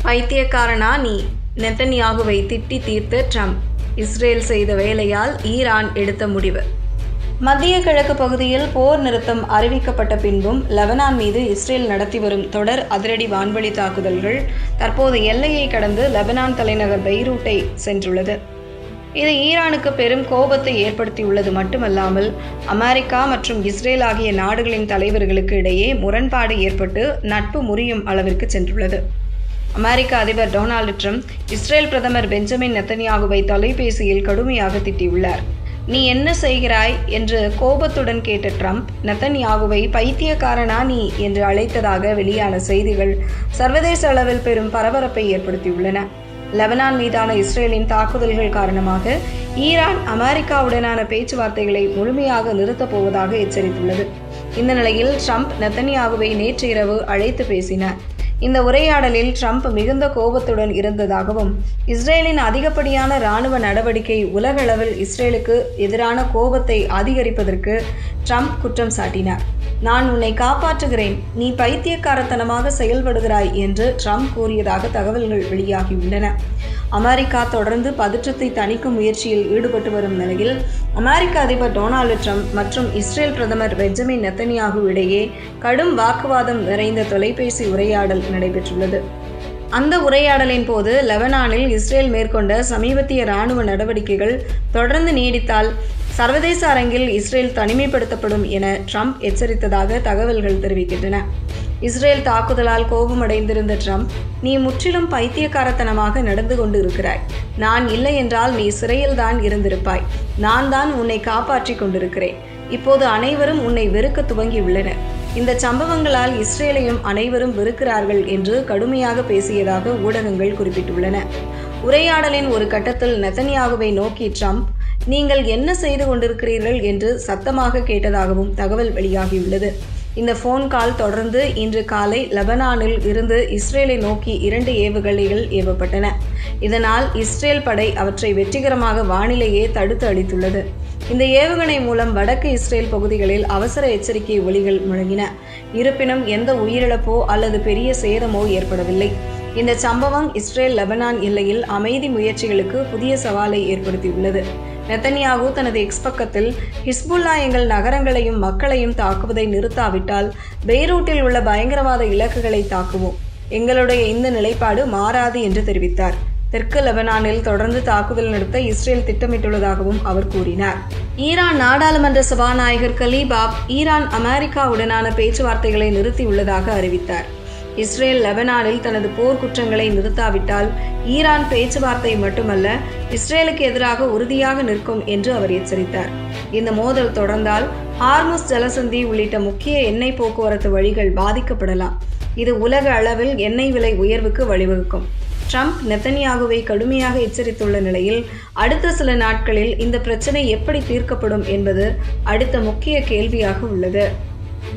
பைத்தியக்காரனா நீ? நெதன்யாகுவை திட்டி தீர்த்த ட்ரம்ப். இஸ்ரேல் செய்த வேலையால் ஈரான் எடுத்த முடிவு. மத்திய கிழக்கு பகுதியில் போர் நிறுத்தம் அறிவிக்கப்பட்ட பின்பும் லெபனான் மீது இஸ்ரேல் நடத்தி வரும் தொடர் அதிரடி வான்வழி தாக்குதல்கள் தற்போது எல்லையை கடந்து லெபனான் தலைநகர் பெய்ரூட்டை சென்றுள்ளது. இது ஈரானுக்கு பெரும் கோபத்தை ஏற்படுத்தியுள்ளது மட்டுமல்லாமல் அமெரிக்கா மற்றும் இஸ்ரேல் ஆகிய நாடுகளின் தலைவர்களுக்கு இடையே முரண்பாடு ஏற்பட்டு நட்பு முறியும் அளவிற்கு சென்றுள்ளது. அமெரிக்க அதிபர் டொனால்டு ட்ரம்ப் இஸ்ரேல் பிரதமர் பெஞ்சமின் நெதன்யாகுவை தொலைபேசியில் கடுமையாக திட்டியுள்ளார். நீ என்ன செய்கிறாய் என்று கோபத்துடன் கேட்ட ட்ரம்ப் நெதன்யாகுவை பைத்தியக்காரனா நீ என்று அழைத்ததாக வெளியான செய்திகள் சர்வதேச அளவில் பெரும் பரபரப்பை ஏற்படுத்தியுள்ளன. லெபனான் மீதான இஸ்ரேலின் தாக்குதல்கள் காரணமாக ஈரான் அமெரிக்காவுடனான பேச்சுவார்த்தைகளை முழுமையாக நிறுத்தப் போவதாக எச்சரித்துள்ளது. இந்த நிலையில் ட்ரம்ப் நெதன்யாகுவை நேற்று இரவு அழைத்து பேசினார். இந்த உரையாடலில் ட்ரம்ப் மிகுந்த கோபத்துடன் இருந்ததாகவும் இஸ்ரேலின் அதிகப்படியான இராணுவ நடவடிக்கை உலகளவில் இஸ்ரேலுக்கு எதிரான கோபத்தை அதிகரிப்பதற்கு ட்ரம்ப் குற்றம் சாட்டினார். நான் உன்னை காப்பாற்றுகிறேன், நீ பைத்தியக்காரத்தனமாக செயல்படுகிறாய் என்று ட்ரம்ப் கூறியதாக தகவல்கள் வெளியாகியுள்ளன. அமெரிக்கா தொடர்ந்து பதற்றத்தை தணிக்கும் முயற்சியில் ஈடுபட்டு வரும் நிலையில் அமெரிக்க அதிபர் டொனால்டு ட்ரம்ப் மற்றும் இஸ்ரேல் பிரதமர் பெஞ்சமின் நெதன்யாகு இடையே கடும் வாக்குவாதம் நிறைந்த தொலைபேசி உரையாடல் நடைபெற்றுள்ளது. அந்த உரையாடலின் போது லெபனானில் இஸ்ரேல் மேற்கொண்ட சமீபத்திய இராணுவ நடவடிக்கைகள் தொடர்ந்து நீடித்தால் சர்வதேச அரங்கில் இஸ்ரேல் தனிமைப்படுத்தப்படும் என ட்ரம்ப் எச்சரித்ததாக தகவல்கள் தெரிவிக்கின்றன. இஸ்ரேல் தாக்குதலால் கோபமடைந்திருந்த ட்ரம்ப், நீ முற்றிலும் பைத்தியக்காரத்தனமாக நடந்து கொண்டு இருக்கிறாய். நான் இல்லை என்றால் நீ சிறையில்தான் இருந்திருப்பாய். நான் தான் உன்னை காப்பாற்றி கொண்டிருக்கிறேன். இப்போது அனைவரும் உன்னை வெறுக்க துவங்கியுள்ளனர். இந்த சம்பவங்களால் இஸ்ரேலையும் அனைவரும் வெறுக்கிறார்கள் என்று கடுமையாக பேசியதாக ஊடகங்கள் குறிப்பிட்டுள்ளன. உரையாடலின் ஒரு கட்டத்தில் நெதன்யாகுவை நோக்கி ட்ரம்ப், நீங்கள் என்ன செய்து கொண்டிருக்கிறீர்கள் என்று சத்தமாக கேட்டதாகவும் தகவல் வெளியாகியுள்ளது. இந்த போன் கால் தொடர்ந்து இன்று காலை லெபனானில் இருந்து இஸ்ரேலை நோக்கி 2 ஏவுகணைகள் ஏவப்பட்டன. இதனால் இஸ்ரேல் படை அவற்றை வெற்றிகரமாக வானிலேயே தடுத்து அளித்துள்ளது. இந்த ஏவுகணை மூலம் வடக்கு இஸ்ரேல் பகுதிகளில் அவசர எச்சரிக்கை ஒலிகள் முழங்கின. இருப்பினும் எந்த உயிரிழப்போ அல்லது பெரிய சேதமோ ஏற்படவில்லை. இந்த சம்பவம் இஸ்ரேல் லெபனான் எல்லையில் அமைதி முயற்சிகளுக்கு புதிய சவாலை ஏற்படுத்தியுள்ளது. நெதன்யாகு தனது எக்ஸ் பக்கத்தில், ஹிஸ்புல்லா எங்கள் நகரங்களையும் மக்களையும் தாக்குவதை நிறுத்தாவிட்டால் பெய்ரூட்டில் உள்ள பயங்கரவாத இலக்குகளை தாக்குவோம். எங்களுடைய இந்த நிலைப்பாடு மாறாது என்று தெரிவித்தார். தெற்கு லெபனானில் தொடர்ந்து தாக்குதல் நடத்த இஸ்ரேல் திட்டமிட்டுள்ளதாகவும் அவர் கூறினார். ஈரான் நாடாளுமன்ற சபாநாயகர் கலீபாப் ஈரான் அமெரிக்காவுடனான பேச்சுவார்த்தைகளை நிறுத்தியுள்ளதாக அறிவித்தார். இஸ்ரேல் லெபனானில் தனது போர் குற்றங்களை நிறுத்தாவிட்டால் ஈரான் பேச்சுவார்த்தை மட்டுமல்ல இஸ்ரேலுக்கு எதிராக உறுதியாக நிற்கும் என்று அவர் எச்சரித்தார். இந்த மோதல் தொடர்ந்தால் ஹார்முஸ் ஜலசந்தி உள்ளிட்ட முக்கிய எண்ணெய் போக்குவரத்து வழிகள் பாதிக்கப்படலாம். இது உலக அளவில் எண்ணெய் விலை உயர்வுக்கு வழிவகுக்கும். ட்ரம்ப் நெதன்யாகுவை கடுமையாக எச்சரித்துள்ள நிலையில் அடுத்த சில நாட்களில் இந்த பிரச்சனை எப்படி தீர்க்கப்படும் என்பது அடுத்த முக்கிய கேள்வியாக உள்ளது.